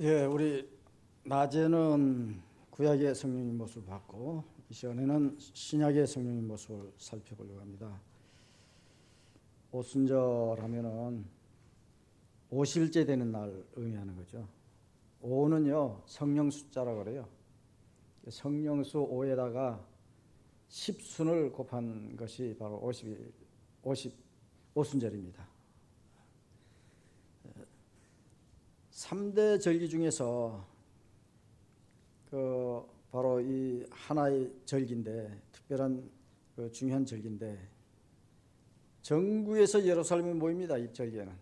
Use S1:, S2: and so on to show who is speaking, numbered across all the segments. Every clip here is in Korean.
S1: 예, 우리 낮에는 구약의 성령의 모습을 봤고 이 시간에는 신약의 성령의 모습을 살펴보려고 합니다. 오순절 하면은 오실제 되는 날 의미하는 거죠. 오는요 성령 숫자라고 그래요. 성령수 5에다가 10순을 곱한 것이 바로 50 오순절입니다. 3대 절기 중에서 바로 이 하나의 절기인데 특별한 중요한 절기인데 전국에서 예루살렘에 모입니다. 이 절기에는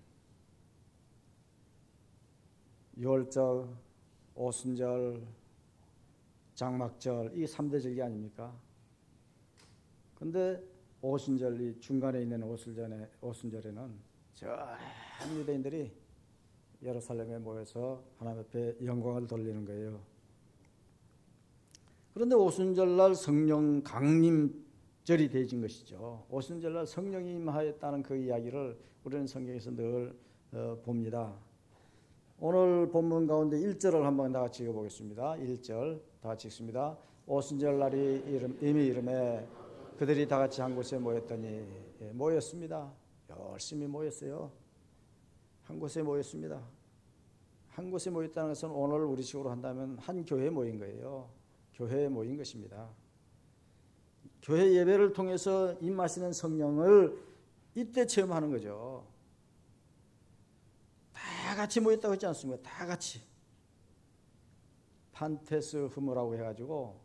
S1: 유월절, 오순절, 장막절 이 3대 절기 아닙니까? 근데 오순절 이 중간에 있는 오순절에는 전 유대인들이 예루살렘에 모여서 하나님 앞에 영광을 돌리는 거예요. 그런데 오순절날 성령 강림절이 되어진 것이죠. 오순절날 성령이 임하였다는 그 이야기를 우리는 성경에서 늘 봅니다. 오늘 본문 가운데 1절을 한번 다 같이 읽어보겠습니다. 1절 다 같이 읽습니다. 오순절날이 이미 이름에 그들이 다 같이 한 곳에 모였더니 모였습니다. 열심히 모였어요. 한 곳에 모였습니다. 한 곳에 모였다는 것은 오늘 우리식으로 한다면 한 교회에 모인 거예요. 교회에 모인 것입니다. 교회 예배를 통해서 임하시는 성령을 이때 체험하는 거죠. 다 같이 모였다고 했지 않습니까? 다 같이. 판테스 흐무라고 해가지고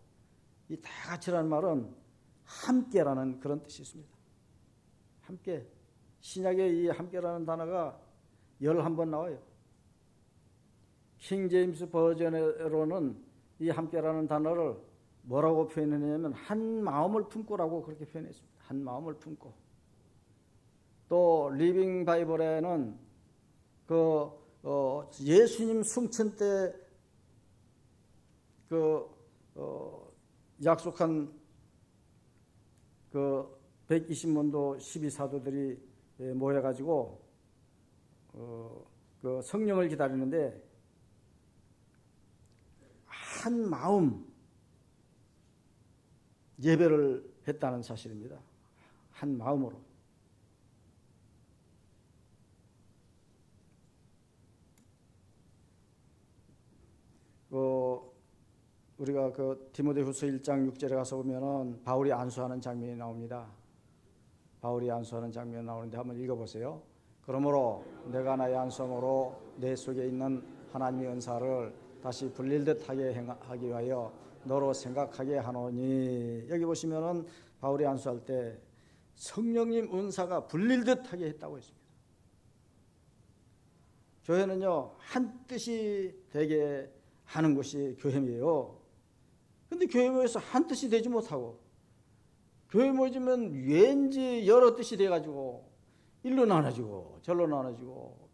S1: 이 다 같이라는 말은 함께라는 그런 뜻이 있습니다. 함께. 신약의 이 함께라는 단어가 11번 나와요. 킹 제임스 버전으로는 이 함께라는 단어를 뭐라고 표현했냐면 한 마음을 품고라고 그렇게 표현했습니다. 한 마음을 품고. 또 리빙 바이블에는 예수님 승천 때 약속한 120문도 12사도들이 모여가지고 성령을 기다리는데 한 마음 예배를 했다는 사실입니다. 한 마음으로. 우리가 디모데후서 1장 6절에 가서 보면은 바울이 안수하는 장면이 나옵니다. 바울이 안수하는 장면이 나오는데 한번 읽어보세요. 그러므로 내가 나의 안성으로 내 속에 있는 하나님의 은사를 다시 불릴 듯하게 하기 위하여 너로 생각하게 하노니. 여기 보시면은 바울이 안수할 때 성령님 은사가 불릴 듯하게 했다고 했습니다. 교회는요 한 뜻이 되게 하는 것이 교회예요. 근데 교회 모여서 한 뜻이 되지 못하고 교회 모이면 왠지 여러 뜻이 돼가지고 일로 나눠지고 절로 나눠지고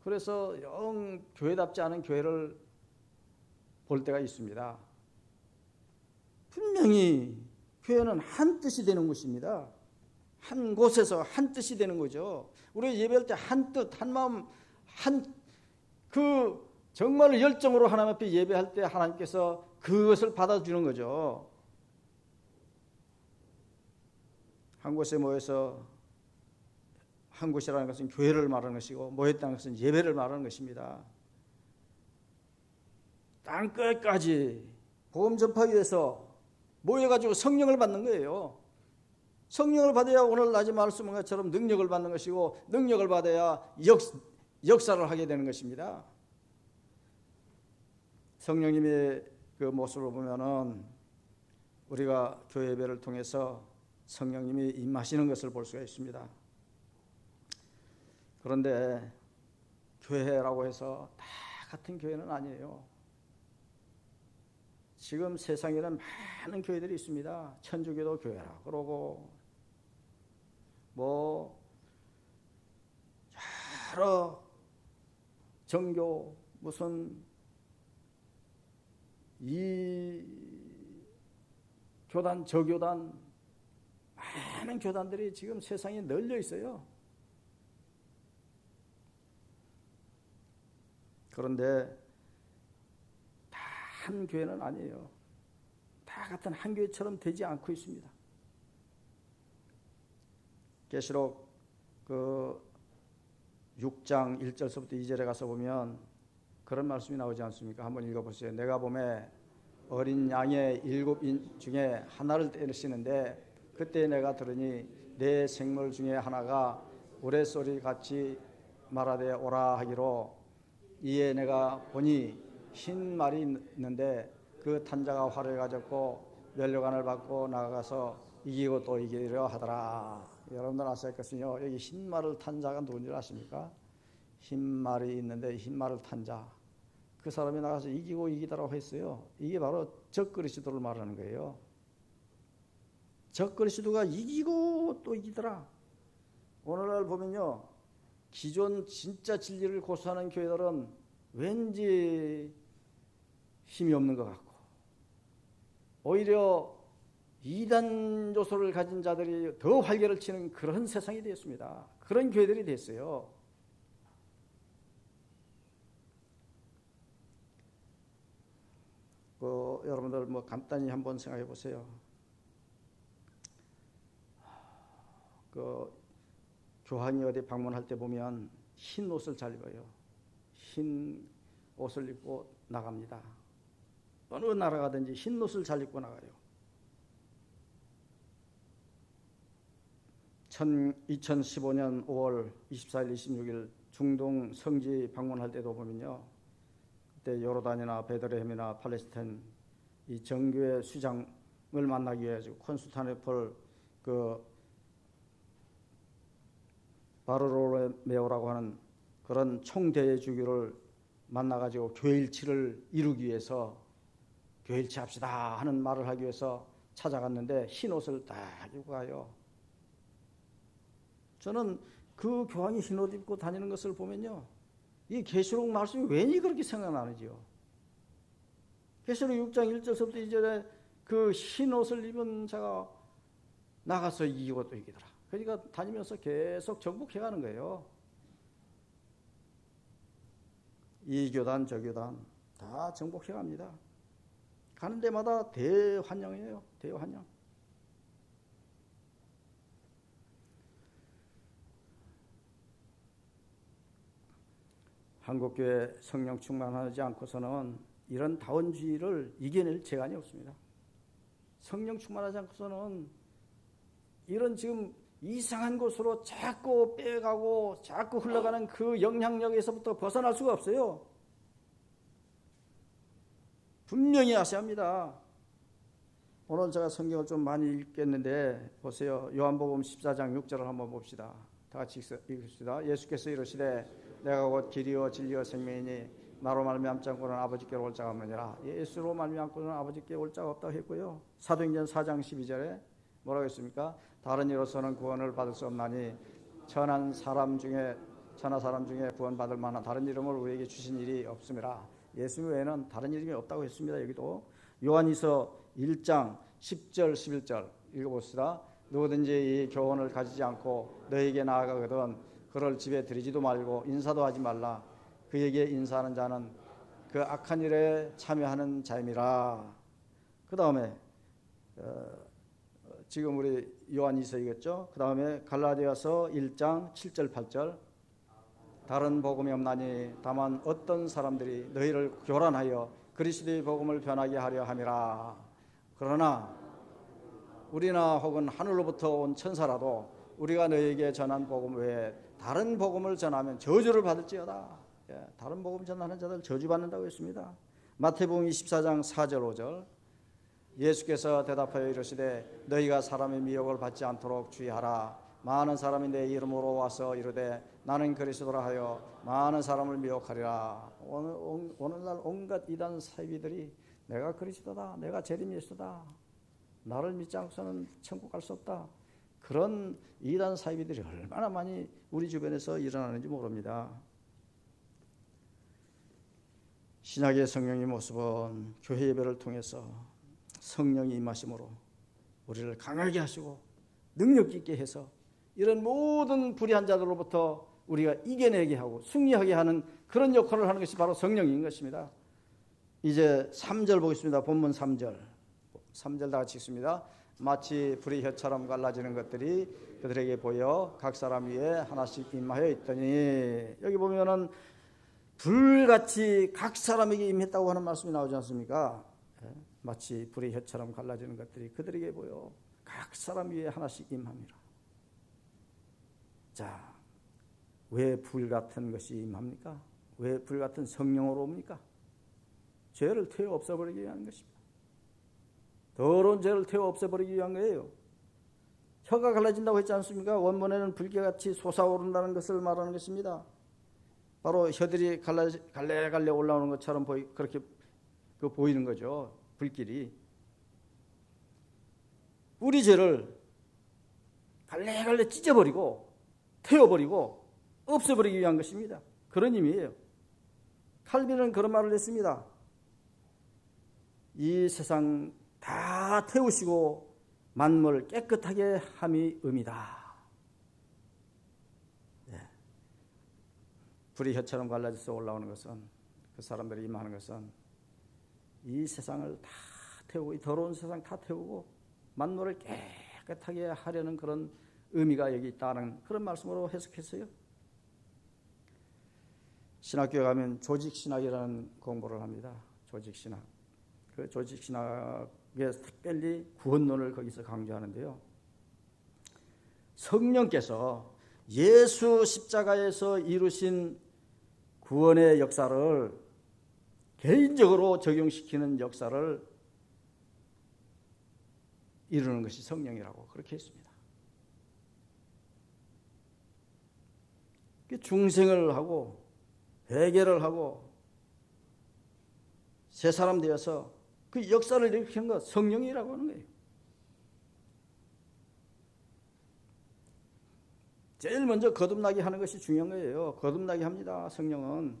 S1: 그래서 영 교회답지 않은 교회를 볼 때가 있습니다. 분명히 교회는 한 뜻이 되는 것입니다. 한 곳에서 한 뜻이 되는 거죠. 우리 예배할 때 한 뜻, 한 마음, 정말 열정으로 하나님 앞에 예배할 때 하나님께서 그것을 받아주는 거죠. 한 곳에 모여서 한 곳이라는 것은 교회를 말하는 것이고 모였다는 것은 예배를 말하는 것입니다. 땅끝까지 복음 전파하기 위해서 모여가지고 성령을 받는 거예요. 성령을 받아야 오늘 낮에 말씀한 것처럼 능력을 받는 것이고 능력을 받아야 역사를 하게 되는 것입니다. 성령님의 그 모습을 보면은 우리가 교회 예배를 통해서 성령님이 임하시는 것을 볼 수가 있습니다. 그런데 교회라고 해서 다 같은 교회는 아니에요. 지금 세상에는 많은 교회들이 있습니다. 천주교도 교회라 그러고 여러 정교 무슨 이 교단 저교단 많은 교단들이 지금 세상에 널려 있어요. 그런데 다 한 교회는 아니에요. 다 같은 한 교회처럼 되지 않고 있습니다. 계시록 그 6장 1절서부터 2절에 가서 보면 그런 말씀이 나오지 않습니까? 한번 읽어보세요. 내가 보매 어린 양의 7인 중에 하나를 떼시는데 그때 내가 들으니 내 생물 중에 하나가 우레소리 같이 말하되 오라 하기로 이에 내가 보니 흰 말이 있는데 그 탄자가 활을 가졌고 면류관을 받고 나가서 이기고 또 이기려 하더라. 여러분들 아시겠거든요. 여기 흰 말을 탄 자가 누군지 아십니까? 흰 말이 있는데 흰 말을 탄 자. 그 사람이 나가서 이기고 이기더라고 했어요. 이게 바로 적그리스도를 말하는 거예요. 적그리스도가 이기고 또 이기더라. 오늘날 보면요, 기존 진짜 진리를 고수하는 교회들은 왠지 힘이 없는 것 같고 오히려 이단 요소를 가진 자들이 더 활개를 치는 그런 세상이 되었습니다. 그런 교회들이 됐어요. 여러분들 뭐 간단히 한번 생각해 보세요. 교황이 어디 방문할 때 보면 흰 옷을 잘 입어요. 흰 옷을 입고 나갑니다. 어느 나라 가든지 흰 옷을 잘 입고 나가요. 2015년 5월 24일, 26일 중동 성지 방문할 때도 보면요. 그때 요르단이나 베들레헴이나 팔레스타인 이 정교회 수장을 만나기 위해 콘스탄티노플 바르로메오라고 하는 그런 총대회 주교를 만나가지고 교회일치를 이루기 위해서 교회일치 합시다 하는 말을 하기 위해서 찾아갔는데 흰 옷을 다 입고 가요. 저는 그 교황이 흰 옷 입고 다니는 것을 보면요, 이 계시록 말씀이 왠지 그렇게 생각나는지요. 계시록 6장 1절부터 2절에 그 흰 옷을 입은 자가 나가서 이기고 또 이기더라. 그러니까 다니면서 계속 정복해 가는 거예요. 이 교단 저 교단 다 정복해 갑니다. 가는 데마다 대환영이에요. 대환영. 한국교회 성령 충만하지 않고서는 이런 다원주의를 이겨낼 재간이 없습니다. 성령 충만하지 않고서는 이런 지금 이상한 곳으로 자꾸 빼가고 자꾸 흘러가는 그 영향력에서부터 벗어날 수가 없어요. 분명히 아셔야 합니다. 오늘 제가 성경을 좀 많이 읽겠는데 보세요. 요한복음 14장 6절을 한번 봅시다. 다 같이 읽읍시다. 예수께서 이르시되 내가 곧 길이요 진리요 생명이니 나로 말미암지 않고는 아버지께로 올 자가 없느니라. 예수로 말미암고는 아버지께 올 자가 없다고 했고요. 사도행전 4장 12절에 뭐라고 했습니까? 다른 이로서는 구원을 받을 수 없나니 천하 사람 중에 구원받을 만한 다른 이름을 우리에게 주신 일이 없음이라. 예수 외에는 다른 이름이 없다고 했습니다. 여기도 요한이서 1장 10절 11절 읽어봅시다. 누구든지 이 교훈을 가지지 않고 너에게 나아가거든 그를 집에 들이지도 말고 인사도 하지 말라. 그에게 인사하는 자는 그 악한 일에 참여하는 자임이라. 그 다음에 지금 우리 요한이서이겠죠. 그 다음에 갈라디아서 1장 7절 8절 다른 복음이 없나니 다만 어떤 사람들이 너희를 교란하여 그리스도의 복음을 변하게 하려 함이라. 그러나 우리나 혹은 하늘로부터 온 천사라도 우리가 너희에게 전한 복음 외에 다른 복음을 전하면 저주를 받을지어다. 다른 복음 전하는 자들 저주받는다고 했습니다. 마태복음 24장 4절 5절 예수께서 대답하여 이르시되 너희가 사람의 미혹을 받지 않도록 주의하라. 많은 사람이 내 이름으로 와서 이르되 나는 그리스도라 하여 많은 사람을 미혹하리라. 오늘날 온갖 이단 사이비들이 내가 그리스도다, 내가 재림 예수다, 나를 믿지 않고서는 천국 갈 수 없다, 그런 이단 사이비들이 얼마나 많이 우리 주변에서 일어나는지 모릅니다. 신약의 성령의 모습은 교회 예배를 통해서 성령이 임하심으로 우리를 강하게 하시고 능력 있게 해서 이런 모든 불의한 자들로부터 우리가 이겨내게 하고 승리하게 하는 그런 역할을 하는 것이 바로 성령인 것입니다. 이제 3절 보겠습니다. 본문 3절. 3절 다 같이 읽습니다. 마치 불이 혀처럼 갈라지는 것들이 그들에게 보여 각 사람 위에 하나씩 임하여 있더니, 여기 보면은 불같이 각 사람에게 임했다고 하는 말씀이 나오지 않습니까? 마치 불의 혀처럼 갈라지는 것들이 그들에게 보여 각 사람 위에 하나씩 임함이라. 자, 왜 불같은 것이 임합니까? 왜 불같은 성령으로 옵니까? 죄를 태워 없애버리기 위한 것입니다. 더러운 죄를 태워 없애버리기 위한 거예요. 혀가 갈라진다고 했지 않습니까? 원문에는 불개같이 솟아오른다는 것을 말하는 것입니다. 바로 혀들이 갈래갈래 올라오는 것처럼 그렇게 보이는 거죠. 불길이. 우리 죄를 갈래갈래 찢어버리고 태워버리고 없애버리기 위한 것입니다. 그런 의미예요. 칼빈은 그런 말을 했습니다. 이 세상 다 태우시고 만물 깨끗하게 함이 의미다. 불이 혀처럼 갈라져서 올라오는 것은, 그 사람들이 임하는 것은 이 세상을 다 태우고, 이 더러운 세상 다 태우고 만물을 깨끗하게 하려는 그런 의미가 여기 있다는 그런 말씀으로 해석했어요. 신학교에 가면 조직신학이라는 공부를 합니다. 조직신학. 그 조직신학에 특별히 구원론을 거기서 강조하는데요. 성령께서 예수 십자가에서 이루신 구원의 역사를 개인적으로 적용시키는 역사를 이루는 것이 성령이라고 그렇게 했습니다. 중생을 하고 회개를 하고 새 사람 되어서 그 역사를 일으키는 것, 성령이라고 하는 거예요. 제일 먼저 거듭나게 하는 것이 중요한 거예요. 거듭나게 합니다. 성령은.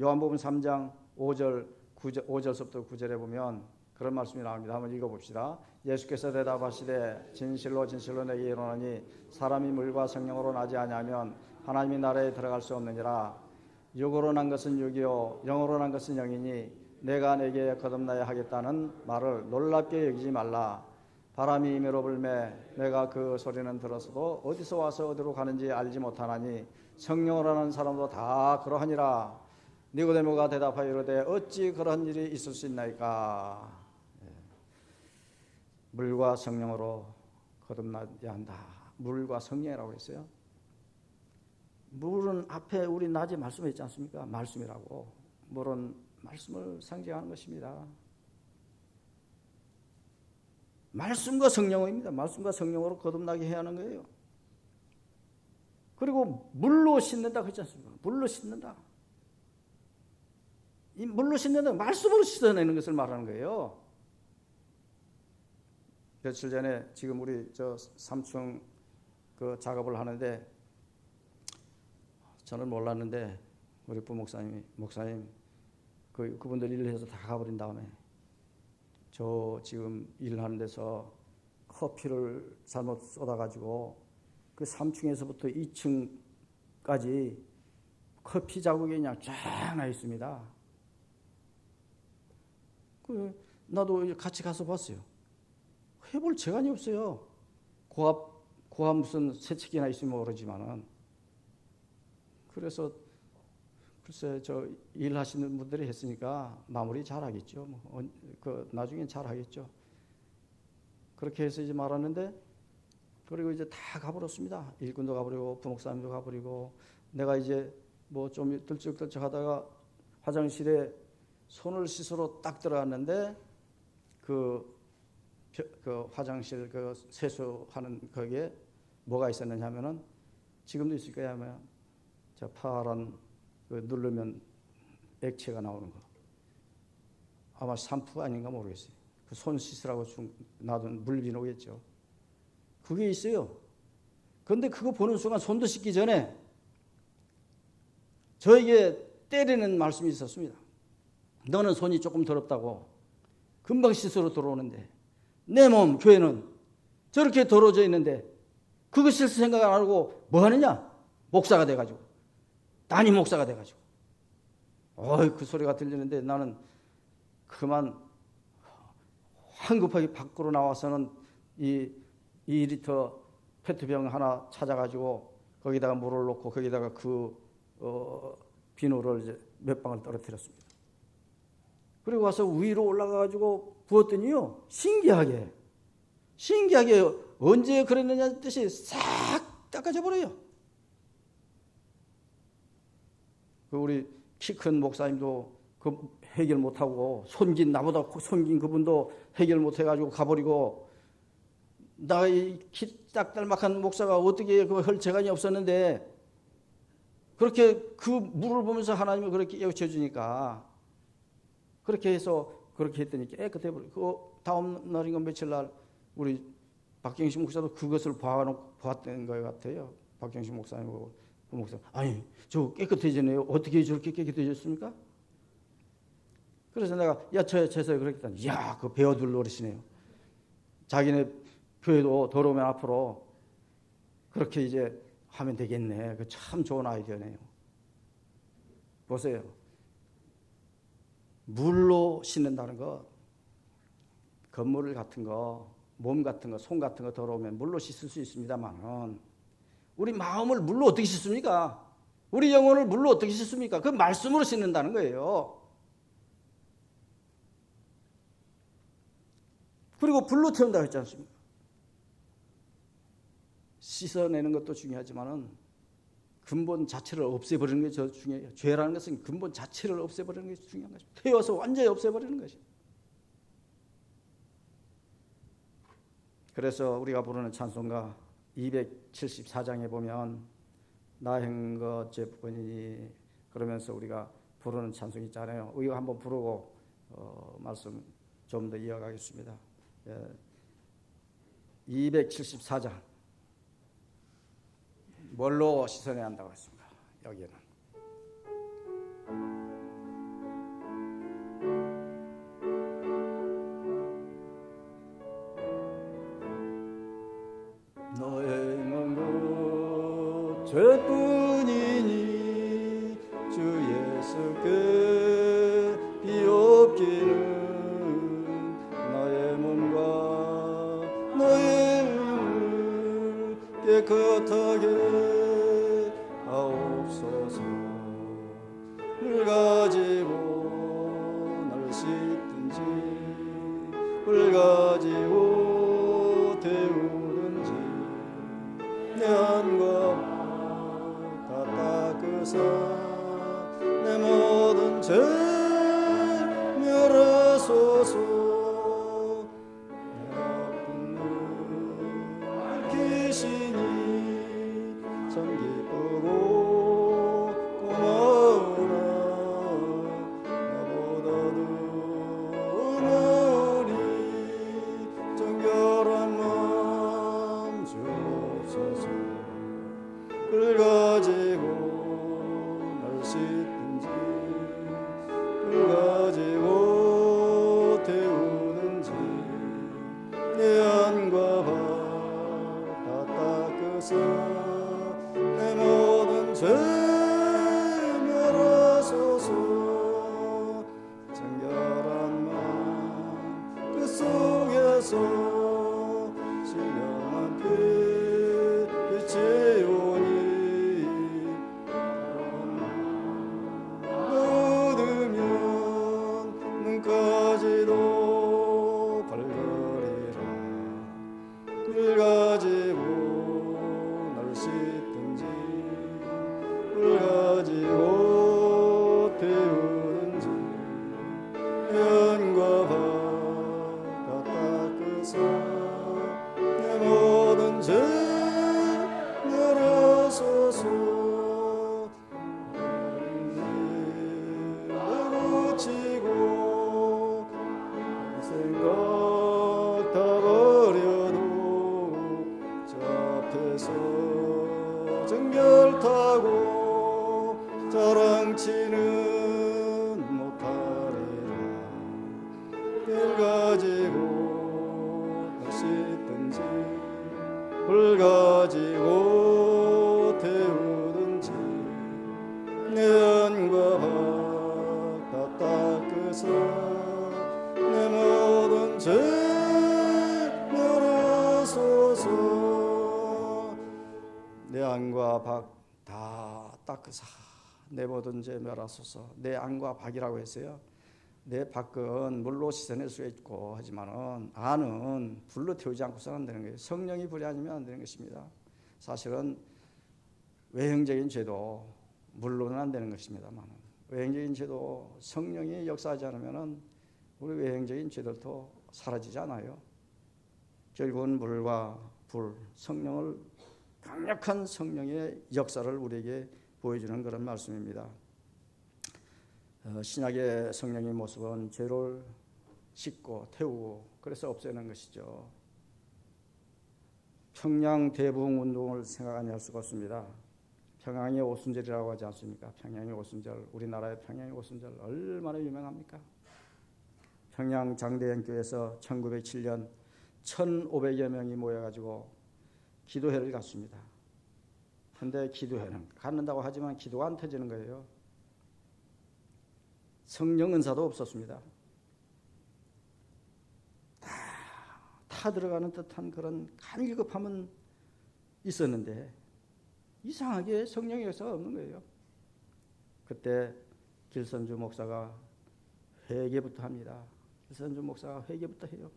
S1: 요한복음 3장 5절서부터 9절에 보면 그런 말씀이 나옵니다. 한번 읽어봅시다. 예수께서 대답하시되 진실로 진실로 내게 이르노니 사람이 물과 성령으로 나지 아니하면 하나님의 나라에 들어갈 수 없느니라. 육으로 난 것은 육이요 영으로 난 것은 영이니 내가 내게 거듭나야 하겠다는 말을 놀랍게 여기지 말라. 바람이 임의로 불매 내가 그 소리는 들었어도 어디서 와서 어디로 가는지 알지 못하나니 성령으로 하는 사람도 다 그러하니라. 니고데모가 대답하여 이르되 어찌 그런 일이 있을 수 있나이까. 물과 성령으로 거듭나야 한다. 물과 성령이라고 했어요. 물은 앞에 우리 낮에 말씀했지 않습니까? 말씀이라고. 물은 말씀을 상징하는 것입니다. 말씀과 성령입니다. 말씀과 성령으로 거듭나게 해야 하는 거예요. 그리고 물로 씻는다 그랬지 않습니까? 물로 씻는다. 이 물로 씻는다, 말씀으로 씻어내는 것을 말하는 거예요. 며칠 전에 지금 우리 저 3층 그 작업을 하는데 저는 몰랐는데 우리 부목사님 그분들 일을 해서 다 가버린 다음에 저 지금 일하는 데서 커피를 잘못 쏟아가지고 그 3층에서부터 2층까지 커피 자국이 그냥 쫙 나 있습니다. 나도 같이 가서 봤어요. 해볼 재간이 없어요. 고압 무슨 세척기나 있으면 모르지만은. 그래서 글쎄 저 일하시는 분들이 했으니까 마무리 잘하겠죠. 나중엔 잘하겠죠. 그렇게 해서 이제 말았는데, 그리고 이제 다 가버렸습니다. 일꾼도 가버리고 부목사님도 가버리고, 내가 이제 뭐 좀 들쩍들쩍 하다가 화장실에 손을 씻으러 딱 들어갔는데 그 화장실 그 세수하는 거기에 뭐가 있었느냐 하면은, 지금도 있을 거야 하면 저 파란 누르면 액체가 나오는 거. 아마 샴푸 아닌가 모르겠어요. 그 손 씻으라고 놔둔 물비누겠죠. 그게 있어요. 그런데 그거 보는 순간 손도 씻기 전에 저에게 때리는 말씀이 있었습니다. 너는 손이 조금 더럽다고 금방 씻으러 들어오는데 내 몸 교회는 저렇게 더러워져 있는데 그거 씻을 생각 안 하고 뭐 하느냐? 목사가 돼가지고, 담임 목사가 돼가지고, 그 소리가 들리는데 나는 그만 황급하게 밖으로 나와서는 이 2리터 페트병 하나 찾아가지고 거기다가 물을 넣고 거기다가 비누를 이제 몇 방울 떨어뜨렸습니다. 그리고 와서 위로 올라가가지고 부었더니요, 신기하게 언제 그랬느냐 뜻이 싹 닦아져 버려요. 우리 키 큰 목사님도 그 해결 못하고, 나보다 손긴 그분도 해결 못해가지고 가버리고, 나 이 키 딱달막한 목사가 어떻게 할 재간이 없었는데, 그렇게 그 물을 보면서 하나님을 그렇게 깨우쳐 주니까, 그렇게 해서 그렇게 했더니 깨끗해 버려. 그 다음 날인가 며칠 날 우리 박경식 목사도 그것을 보았던 것 같아요. 박경식 목사님하고 그 목사, 아니 저 깨끗해지네요. 어떻게 저렇게 깨끗해졌습니까? 그래서 내가 야처에서 그렇게 했더니, 그 배워둘 노릇이네요. 자기네 교회도 더러우면 앞으로 그렇게 이제 하면 되겠네. 그 참 좋은 아이디어네요. 보세요. 물로 씻는다는 거, 건물 같은 거, 몸 같은 거, 손 같은 거 더러우면 물로 씻을 수 있습니다만, 우리 마음을 물로 어떻게 씻습니까? 우리 영혼을 물로 어떻게 씻습니까? 그 말씀으로 씻는다는 거예요. 그리고 불로 태운다고 했지 않습니까? 씻어내는 것도 중요하지만은 근본 자체를 없애버리는 게 더 중요해요. 죄라는 것은 근본 자체를 없애버리는 것이 중요한 것입니다. 태워서 완전히 없애버리는 것이에요. 그래서 우리가 부르는 찬송가 274장에 보면 나행 것 죄뿐이니 그러면서 우리가 부르는 찬송이 있잖아요. 이거 한번 부르고 말씀 좀 더 이어가겠습니다. 274장 뭘로 씻어내야 한다고 했습니까? 여기는 너의 것 죄뿐이니 주 예수께 비옵기는 너의 몸과 너의 눈을 깨끗하게 하옵소서. 물 가지고 널 씻든지 물 가지고 데우든지 내 안과 다 닦으사 내 모든 죄 멸하소서. 내 아픈 눈 밝히시니 참 기쁘고 고마우나 나보다도 오늘이 정결한 마음 주옵소서. 글 가지고 날 씻든지 글 가지고 태우든지 내 안과 발 다 닦으사 내 모든 죄 멸하소서. 정결한 마음 그 속에서 신령한 피 빛이 오니 얻으면 눈까지도 밝으리라. 글 가지고 널 씻든지 물 가지고 태우든지 연과 발 다 닦으사 내 모든 죄 멸하소서. 고치고 생각 다 버려도 저 앞에서 정결타고 자랑치는 못하리라. 길 가지고 널 씻든지 불 가지고 태우든지 안과 박 다 닦으사 내 모든 죄 멸하소서. 내 안과 박이라고 했어요. 내 밖은 물로 씻어낼 수 있고 하지만은 안은 불로 태우지 않고서는 안 되는 거예요. 성령이 불이 아니면 안 되는 것입니다. 사실은 외형적인 죄도 물로는 안 되는 것입니다만 외형적인 죄도 성령이 역사하지 않으면은 우리 외형적인 죄들도 사라지지 않아요. 결국은 물과 불, 성령을 강력한 성령의 역사를 우리에게 보여주는 그런 말씀입니다. 신약의 성령의 모습은 죄를 씻고 태우고 그래서 없애는 것이죠. 평양 대부흥 운동을 생각 안 할 수가 없습니다. 평양의 오순절이라고 하지 않습니까? 평양의 오순절, 우리나라의 평양의 오순절 얼마나 유명합니까? 평양 장대연교에서 1907년 1,500여 명이 모여가지고 기도회를 갔습니다. 그런데 기도회는 갖는다고 하지만 기도가 안 터지는 거예요. 성령 은사도 없었습니다. 다 들어가는 듯한 그런 간기급함은 있었는데 이상하게 성령의 역사가 없는 거예요. 그때 길선주 목사가 회개부터 합니다. 길선주 목사가 회개부터 해요.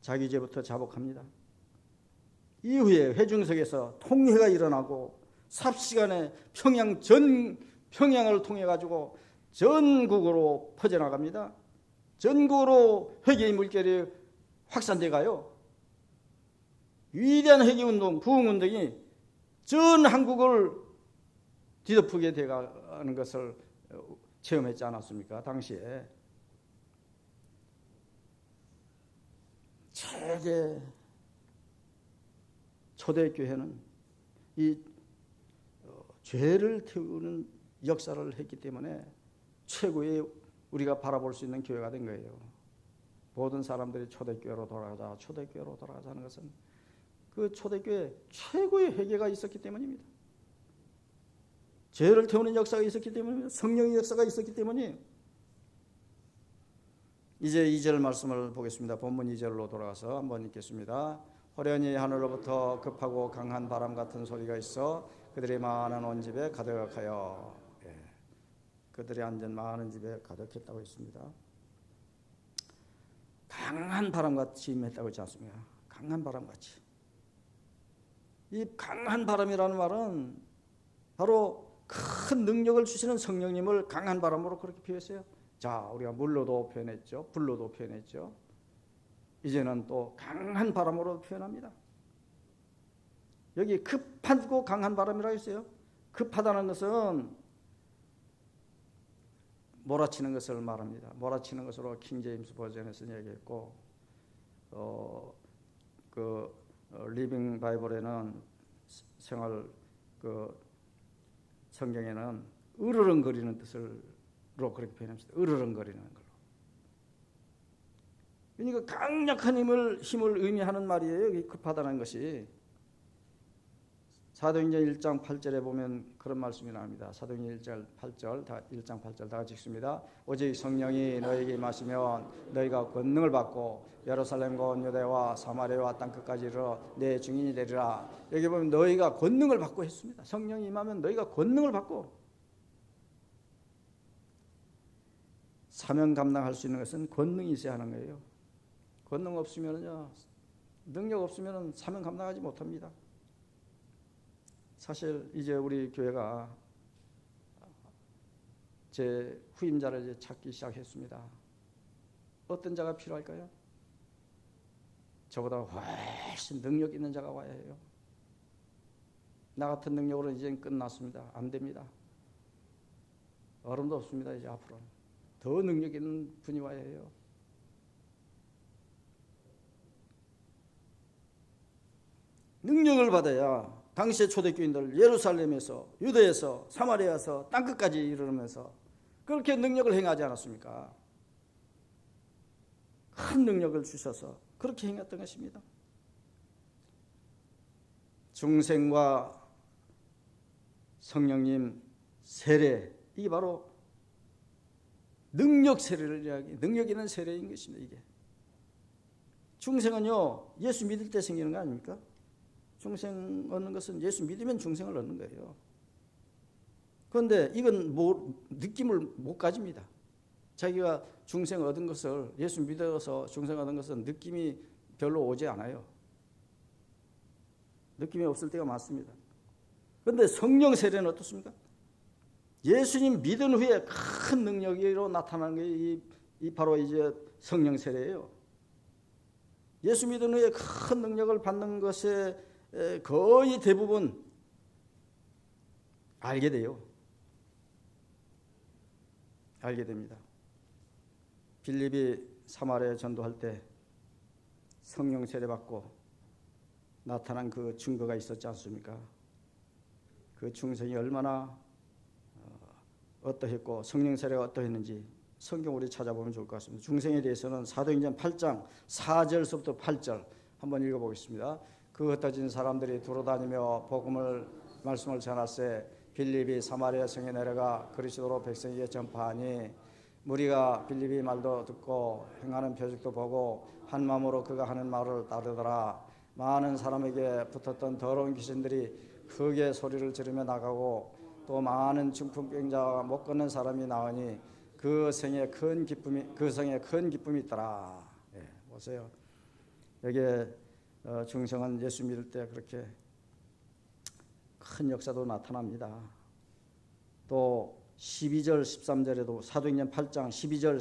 S1: 자기 죄부터 자복합니다. 이후에 회중석에서 통회가 일어나고 삽시간에 평양을 통해 가지고 전국으로 퍼져나갑니다. 전국으로 회개의 물결이 확산돼 가요. 위대한 회개운동, 부흥운동이 전 한국을 뒤덮게 돼가는 것을 체험했지 않았습니까? 당시에. 최대 초대교회는 이 죄를 태우는 역사를 했기 때문에 최고의 우리가 바라볼 수 있는 교회가 된 거예요. 모든 사람들이 초대교회로 돌아가자 하는 것은 그 초대교회 최고의 회개가 있었기 때문입니다. 죄를 태우는 역사가 있었기 때문입니다. 성령의 역사가 있었기 때문이에요. 이제 2절 말씀을 보겠습니다. 본문 2절로 돌아가서 한번 읽겠습니다. 호련히 하늘로부터 급하고 강한 바람 같은 소리가 있어 그들이 많은 온 집에 가득하여 그들이 앉은 많은 집에 가득했다고 했습니다. 강한 바람같이 임했다고 했지 않습니까? 강한 바람같이. 이 강한 바람이라는 말은 바로 큰 능력을 주시는 성령님을 강한 바람으로 그렇게 표현했어요. 자, 우리가 물로도 표현했죠. 불로도 표현했죠. 이제는 또 강한 바람으로 표현합니다. 여기 급하고 강한 바람이라고 했어요. 급하다는 것은 몰아치는 것을 말합니다. 몰아치는 것으로 킹 제임스 버전에서 얘기했고, 리빙 바이블에는 생활 성경에는 으르렁거리는 뜻으로 그렇게 표현합니다. 으르렁거리는 걸로. 그러니까 강력한 힘을 의미하는 말이에요. 여기 급하다는 것이. 사도행전 1장 8절에 보면 그런 말씀이 나옵니다. 사도행전 1장 8절 다 같이 읽습니다. 오직 성령이 너에게 임하시면 너희가 권능을 받고 예루살렘과 온 유대와 사마리아와 땅끝까지 이르러 내 증인이 되리라. 여기 보면 너희가 권능을 받고 했습니다. 성령이 임하면 너희가 권능을 받고. 사명 감당할 수 있는 것은 권능이 있어야 하는 거예요. 권능 없으면요, 능력 없으면 사명 감당하지 못합니다. 사실 이제 우리 교회가 제 후임자를 이제 찾기 시작했습니다. 어떤 자가 필요할까요? 저보다 훨씬 능력 있는 자가 와야 해요. 나 같은 능력으로 이제는 끝났습니다. 안 됩니다. 어림도 없습니다. 이제 앞으로는 더 능력 있는 분이 와야 해요. 능력을 받아야 당시의 초대교인들 예루살렘에서 유대에서 사마리아에서 땅끝까지 이르면서 그렇게 능력을 행하지 않았습니까? 큰 능력을 주셔서 그렇게 행했던 것입니다. 중생과 성령님 세례, 이게 바로 능력 세례를 이야기, 능력 있는 세례인 것입니다. 이게 중생은요 예수 믿을 때 생기는 거 아닙니까? 중생 얻는 것은 예수 믿으면 중생을 얻는 거예요. 그런데 이건 느낌을 못 가집니다. 자기가 중생 얻은 것을, 예수 믿어서 중생 얻은 것은 느낌이 별로 오지 않아요. 느낌이 없을 때가 많습니다. 그런데 성령 세례는 어떻습니까? 예수님 믿은 후에 큰 능력으로 나타나는 게 바로 이제 성령 세례예요. 예수 믿은 후에 큰 능력을 받는 것에 거의 대부분 알게 돼요. 알게 됩니다. 빌립이 사마리아에 전도할 때 성령 세례 받고 나타난 그 증거가 있었지 않습니까? 그 중생이 얼마나 어떠했고 성령 세례가 어떠했는지 성경 우리 찾아보면 좋을 것 같습니다. 중생에 대해서는 사도행전 8장 4절서부터 8절 한번 읽어보겠습니다. 그 흩어진 사람들이 돌아다니며 복음을 말씀을 전하세 빌립이 사마리아 성에 내려가 그리스도로 백성에게 전파하니 무리가 빌립이 말도 듣고 행하는 표적도 보고 한 마음으로 그가 하는 말을 따르더라. 많은 사람에게 붙었던 더러운 귀신들이 크게 소리를 지르며 나가고 또 많은 중풍병자가 못 걷는 사람이 나으니 그 성에 큰 기쁨이 있더라. 예, 보세요. 여기에 중생은 예수 믿을 때 그렇게 큰 역사도 나타납니다. 또 12절 13절에도 사도행전 8장 12절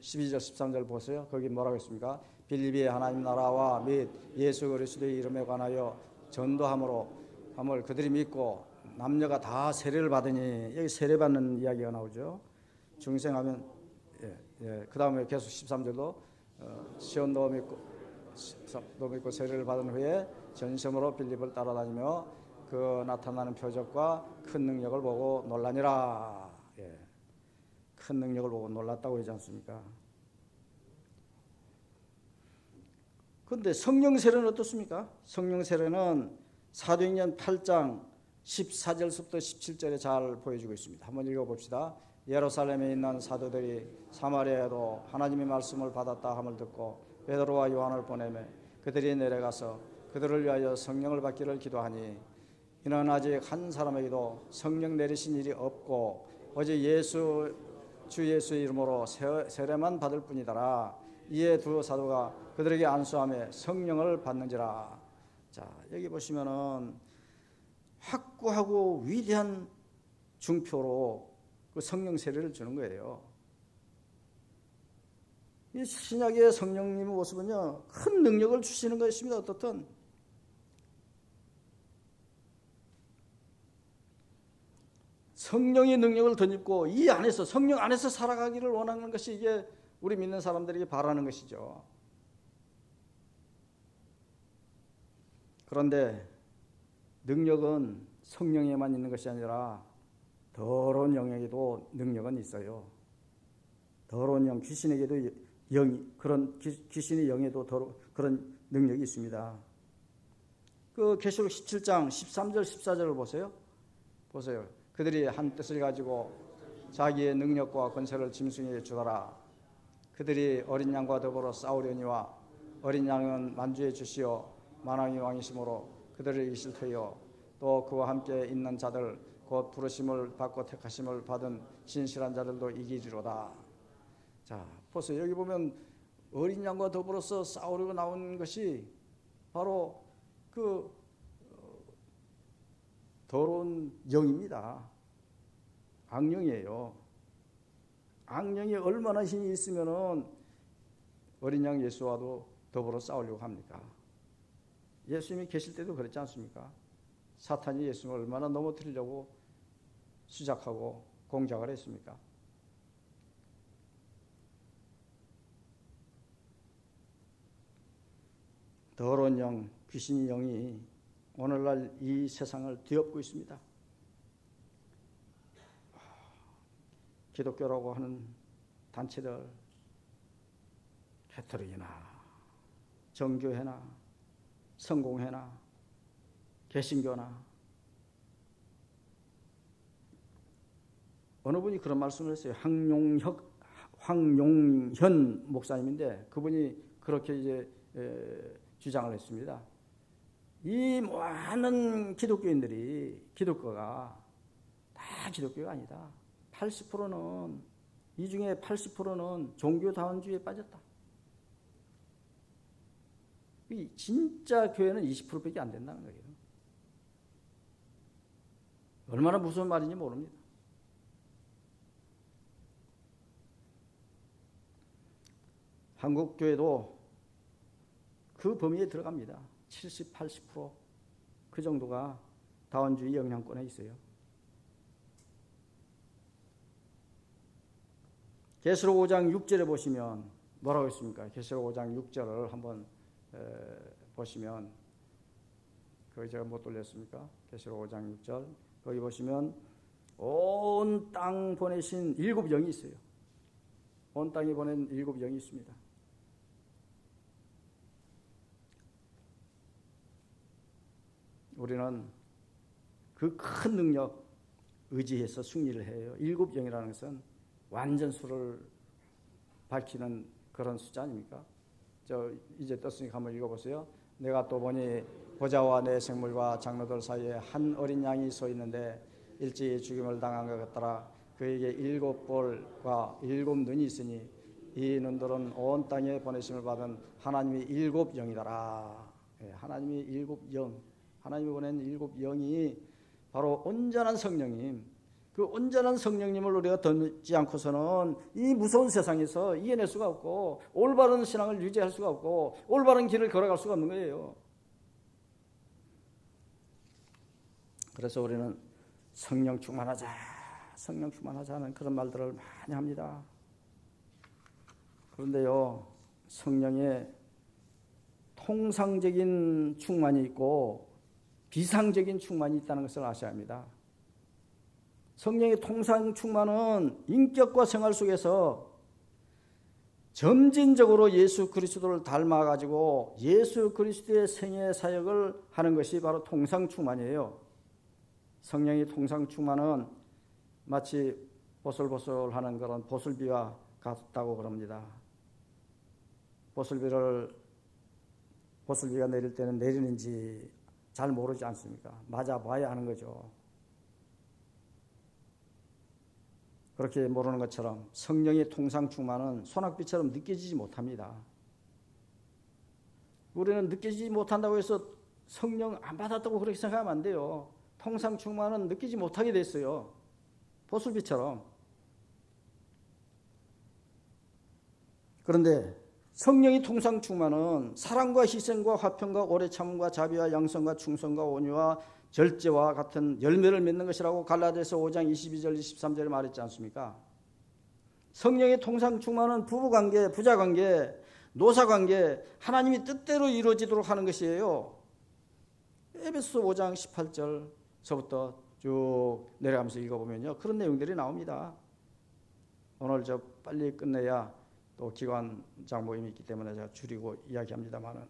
S1: 13절 보세요. 거기 뭐라고 했습니까? 빌립이 하나님 나라와 및 예수 그리스도의 이름에 관하여 전도함을 그들이 믿고 남녀가 다 세례를 받으니 여기 세례 받는 이야기가 나오죠. 중생하면 그 다음에 계속 13절도 시온도 믿고 세례를 받은 후에 전심으로 빌립을 따라다니며 그 나타나는 표적과 큰 능력을 보고 놀라니라. 큰 능력을 보고 놀랐다고 하지 않습니까? 그런데 성령 세례는 어떻습니까? 성령 세례는 사도행전 8장 14절부터 17절에 잘 보여주고 있습니다. 한번 읽어봅시다. 예루살렘에 있는 사도들이 사마리아에도 하나님의 말씀을 받았다 함을 듣고 베드로와 요한을 보내며 그들이 내려가서 그들을 위하여 성령을 받기를 기도하니 이는 아직 한 사람에게도 성령 내리신 일이 없고 오직 주 예수의 이름으로 세례만 받을 뿐이더라. 이에 두 사도가 그들에게 안수하며 성령을 받는지라. 자, 여기 보시면은 확고하고 위대한 중표로 그 성령 세례를 주는 거예요. 이 신약의 성령님의 모습은요, 큰 능력을 주시는 것입니다. 어떻든 성령의 능력을 덧입고 이 안에서 성령 안에서 살아가기를 원하는 것이 이게 우리 믿는 사람들에게 바라는 것이죠. 그런데 능력은 성령에만 있는 것이 아니라 더러운 영에게도 능력은 있어요. 더러운 영, 귀신에게도 그런 귀신의 영에도 그런 능력이 있습니다. 그 계시록 17장 13절 14절을 보세요. 그들이 한 뜻을 가지고 자기의 능력과 권세를 짐승에게 주더라. 그들이 어린 양과 더불어 싸우려니와 어린 양은 만주에 주시어 만왕의 왕이심으로 그들을 이기실 터이요 또 그와 함께 있는 자들 곧 부르심을 받고 택하심을 받은 진실한 자들도 이기리로다. 자, 보세요. 여기 보면 어린 양과 더불어서 싸우려고 나온 것이 바로 그 더러운 영입니다. 악령이에요. 악령이 얼마나 힘이 있으면은 어린 양 예수와도 더불어 싸우려고 합니까? 예수님이 계실 때도 그랬지 않습니까? 사탄이 예수님을 얼마나 넘어뜨리려고 시작하고 공작을 했습니까? 더러운 영, 귀신의 영이 오늘날 이 세상을 뒤엎고 있습니다. 기독교라고 하는 단체들, 캐톨릭이나 정교회나 성공회나 개신교나 어느 분이 그런 말씀을 했어요. 황용현 목사님인데 그분이 그렇게 이제 주장을 했습니다. 이 많은 기독교가 다 기독교가 아니다. 80%는 이 중에 80%는 종교다원주의에 빠졌다. 이 진짜 교회는 20%밖에 안 된다는 거예요. 얼마나 무서운 말인지 모릅니다. 한국 교회도 그 범위에 들어갑니다. 70, 80% 정도가 다원주의 영향권에 있어요. 계시록 5장 6절에 보시면 뭐라고 했습니까? 계시록 5장 6절을 한번 보시면, 거기 제가 못 돌렸습니까? 계시록 5장 6절 거기 보시면 온 땅 보내신 7영이 있어요. 온 땅에 보낸 7영이 있습니다. 우리는 그 큰 능력 의지해서 승리를 해요. 7영이라는 것은 완전수를 밝히는 그런 숫자 아닙니까? 이제 떴으니까 한번 읽어보세요. 내가 또 보니 보좌와 내 생물과 장로들 사이에 한 어린 양이 서 있는데 일제히 죽임을 당한 것 같더라. 그에게 7볼과 7눈이 있으니 이 눈들은 온 땅에 보내심을 받은 하나님의 7영이더라. 하나님의 7영, 하나님이 보낸 7영이 바로 온전한 성령님, 그 온전한 성령님을 우리가 던지 않고서는 이 무서운 세상에서 이겨낼 수가 없고 올바른 신앙을 유지할 수가 없고 올바른 길을 걸어갈 수가 없는 거예요. 그래서 우리는 성령 충만하자 하는 그런 말들을 많이 합니다. 그런데요, 성령의 통상적인 충만이 있고 비상적인 충만이 있다는 것을 아셔야 합니다. 성령의 통상 충만은 인격과 생활 속에서 점진적으로 예수 그리스도를 닮아가지고 예수 그리스도의 생애 사역을 하는 것이 바로 통상 충만이에요. 성령의 통상 충만은 마치 보슬보슬하는 그런 보슬비와 같다고 그럽니다. 보슬비가 내릴 때는 내리는지 잘 모르지 않습니까? 맞아봐야 하는 거죠. 그렇게 모르는 것처럼 성령의 통상 충만은 소낙비처럼 느껴지지 못합니다. 우리는 느껴지지 못한다고 해서 성령 안 받았다고 그렇게 생각하면 안 돼요. 통상 충만은 느끼지 못하게 됐어요. 보슬비처럼. 그런데 성령의 통상 충만은 사랑과 희생과 화평과 오래 참음과 자비와 양성과 충성과 온유와 절제와 같은 열매를 맺는 것이라고 갈라디아서 5장 22절 23절에 말했지 않습니까? 성령의 통상 충만은 부부관계, 부자관계, 노사관계, 하나님이 뜻대로 이루어지도록 하는 것이에요. 에베소서 5장 18절서부터 쭉 내려가면서 읽어보면요, 그런 내용들이 나옵니다. 오늘 빨리 끝내야 또 기관장 모임이 있기 때문에 제가 줄이고 이야기합니다만은,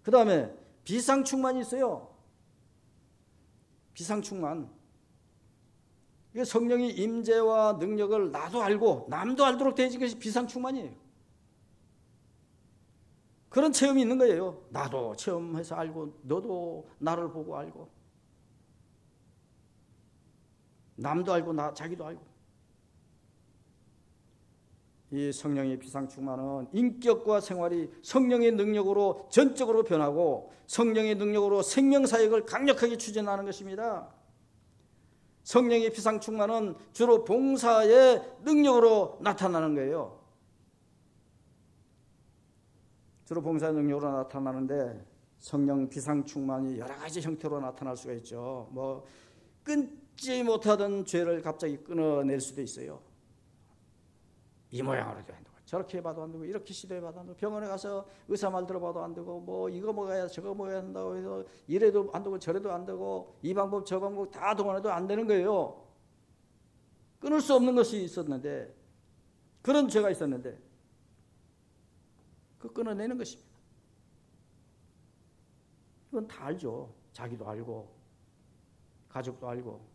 S1: 그 다음에 비상충만이 있어요. 비상충만. 이게 성령의 임재와 능력을 나도 알고 남도 알도록 되어진 것이 비상충만이에요. 그런 체험이 있는 거예요. 나도 체험해서 알고 너도 나를 보고 알고 남도 알고 자기도 알고. 이 성령의 비상충만은 인격과 생활이 성령의 능력으로 전적으로 변하고 성령의 능력으로 생명사역을 강력하게 추진하는 것입니다. 성령의 비상충만은 주로 봉사의 능력으로 나타나는 거예요. 주로 봉사의 능력으로 나타나는데 성령 비상충만이 여러 가지 형태로 나타날 수가 있죠. 끊지 못하던 죄를 갑자기 끊어낼 수도 있어요. 이 모양으로 해도 안 되고 저렇게 해봐도 안 되고 이렇게 시도해봐도 안 되고 병원에 가서 의사 말 들어봐도 안 되고 이거 먹어야 저거 먹어야 한다고 해서 이래도 안 되고 저래도 안 되고 이 방법 저 방법 다 동원해도 안 되는 거예요. 끊을 수 없는 것이 있었는데, 그런 죄가 있었는데 그 끊어내는 것입니다. 이건 다 알죠. 자기도 알고 가족도 알고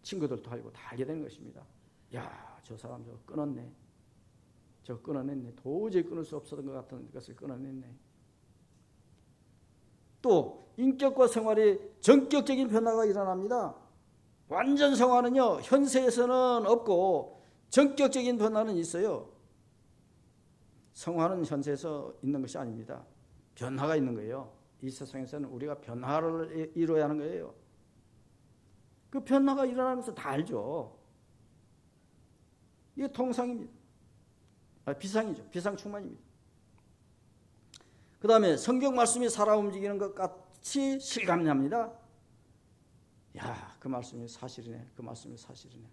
S1: 친구들도 알고 다 알게 되는 것입니다. 야, 저 사람 저거 끊었네. 저 끊어냈네. 도저히 끊을 수 없었던 것 같은 것을 끊어냈네. 또 인격과 생활에 전격적인 변화가 일어납니다. 완전 성화는요, 현세에서는 없고 전격적인 변화는 있어요. 성화는 현세에서 있는 것이 아닙니다. 변화가 있는 거예요. 이 세상에서는 우리가 변화를 이루어야 하는 거예요. 그 변화가 일어나는 것을 다 알죠. 이게 통상입니다. 비상이죠. 비상충만입니다. 그 다음에 성경 말씀이 살아 움직이는 것 같이 실감납니다. 야, 그 말씀이 사실이네. 그 말씀이 사실이네.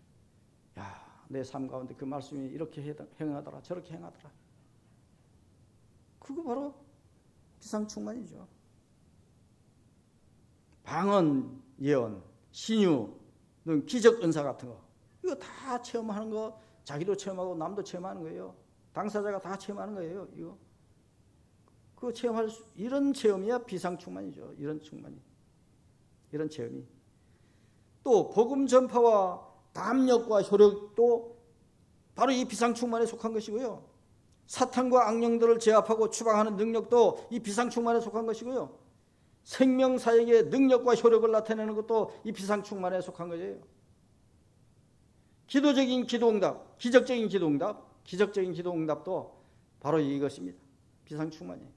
S1: 야, 내 삶 가운데 그 말씀이 이렇게 행하더라. 저렇게 행하더라. 그거 바로 비상충만이죠. 방언, 예언, 신유, 기적 은사 같은 거, 이거 다 체험하는 거, 자기도 체험하고 남도 체험하는 거예요. 당사자가 다 체험하는 거예요. 이거 그거 체험할 수, 이런 체험이야 비상충만이죠. 이런 충만이, 이런 체험이. 또 복음 전파와 담력과 효력도 바로 이 비상충만에 속한 것이고요. 사탄과 악령들을 제압하고 추방하는 능력도 이 비상충만에 속한 것이고요. 생명사역의 능력과 효력을 나타내는 것도 이 비상충만에 속한 거예요. 기도적인 기도응답, 기적적인 기도응답, 기적적인 기도응답도 바로 이것입니다. 비상충만이에요.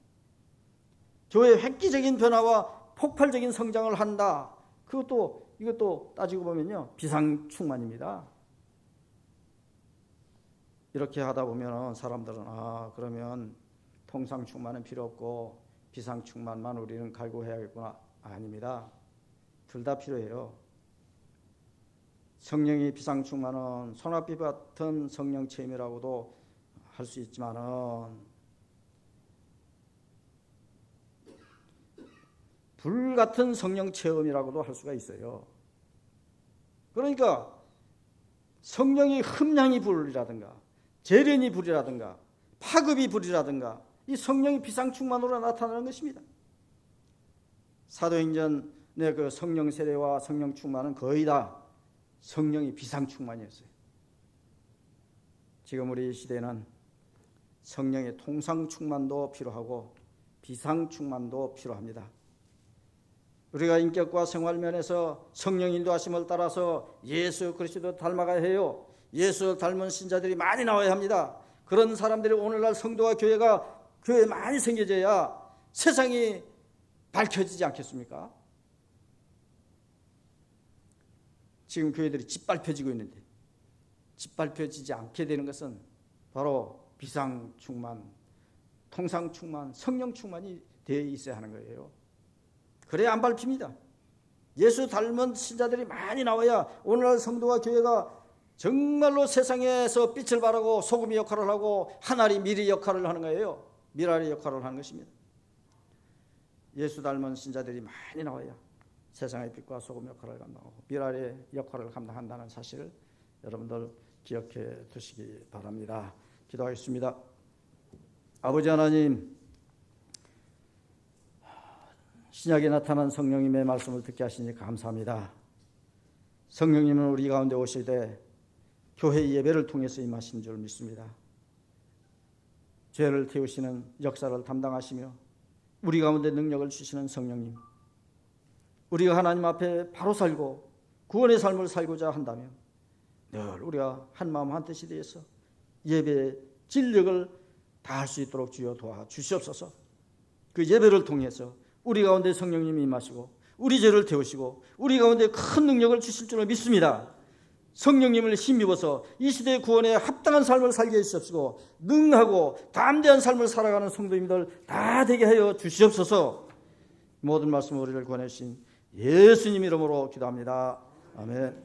S1: 교회의 획기적인 변화와 폭발적인 성장을 한다. 이것도 따지고 보면요, 비상충만입니다. 이렇게 하다 보면 사람들은 그러면 통상충만은 필요 없고 비상충만만 우리는 갈구해야겠구나. 아닙니다. 둘 다 필요해요. 성령이 비상충만은 소나비 같은 성령 체험이라고도 할 수 있지만은 불 같은 성령 체험이라고도 할 수가 있어요. 그러니까 성령이 흠량이 불이라든가 재련이 불이라든가 파급이 불이라든가 이 성령이 비상충만으로 나타나는 것입니다. 사도행전의 그 성령 세례와 성령 충만은 거의 다 성령이 비상충만이었어요. 지금 우리 시대는 성령의 통상충만도 필요하고 비상충만도 필요합니다. 우리가 인격과 생활면에서 성령 인도하심을 따라서 예수 그리스도 닮아가야 해요. 예수 닮은 신자들이 많이 나와야 합니다. 그런 사람들이 오늘날 성도와 교회에 많이 생겨져야 세상이 밝혀지지 않겠습니까? 지금 교회들이 짓밟혀지고 있는데 짓밟혀지지 않게 되는 것은 바로 비상충만, 통상충만, 성령충만이 되어 있어야 하는 거예요. 그래야 안 밟힙니다. 예수 닮은 신자들이 많이 나와야 오늘날 성도와 교회가 정말로 세상에서 빛을 발하고 소금의 역할을 하고 하나리 미리 역할을 하는 거예요. 미라리 역할을 하는 것입니다. 예수 닮은 신자들이 많이 나와야 세상의 빛과 소금 역할을 감당하고 미라리 역할을 감당한다는 사실을 여러분들 기억해 두시기 바랍니다. 기도하겠습니다. 아버지 하나님, 신약에 나타난 성령님의 말씀을 듣게 하시니 감사합니다. 성령님은 우리 가운데 오실 때 교회 예배를 통해서 임하신 줄 믿습니다. 죄를 태우시는 역사를 담당하시며 우리 가운데 능력을 주시는 성령님, 우리가 하나님 앞에 바로 살고 구원의 삶을 살고자 한다면 늘 우리가 한마음 한뜻이 되어서 예배의 진력을 다할 수 있도록 주여 도와주시옵소서. 그 예배를 통해서 우리 가운데 성령님이 임하시고 우리 죄를 태우시고 우리 가운데 큰 능력을 주실 줄을 믿습니다. 성령님을 힘입어서 이 시대의 구원에 합당한 삶을 살게 해주시옵시고 능하고 담대한 삶을 살아가는 성도님들 다 되게 하여 주시옵소서. 모든 말씀 우리를 구원해 주신 예수님 이름으로 기도합니다. 아멘.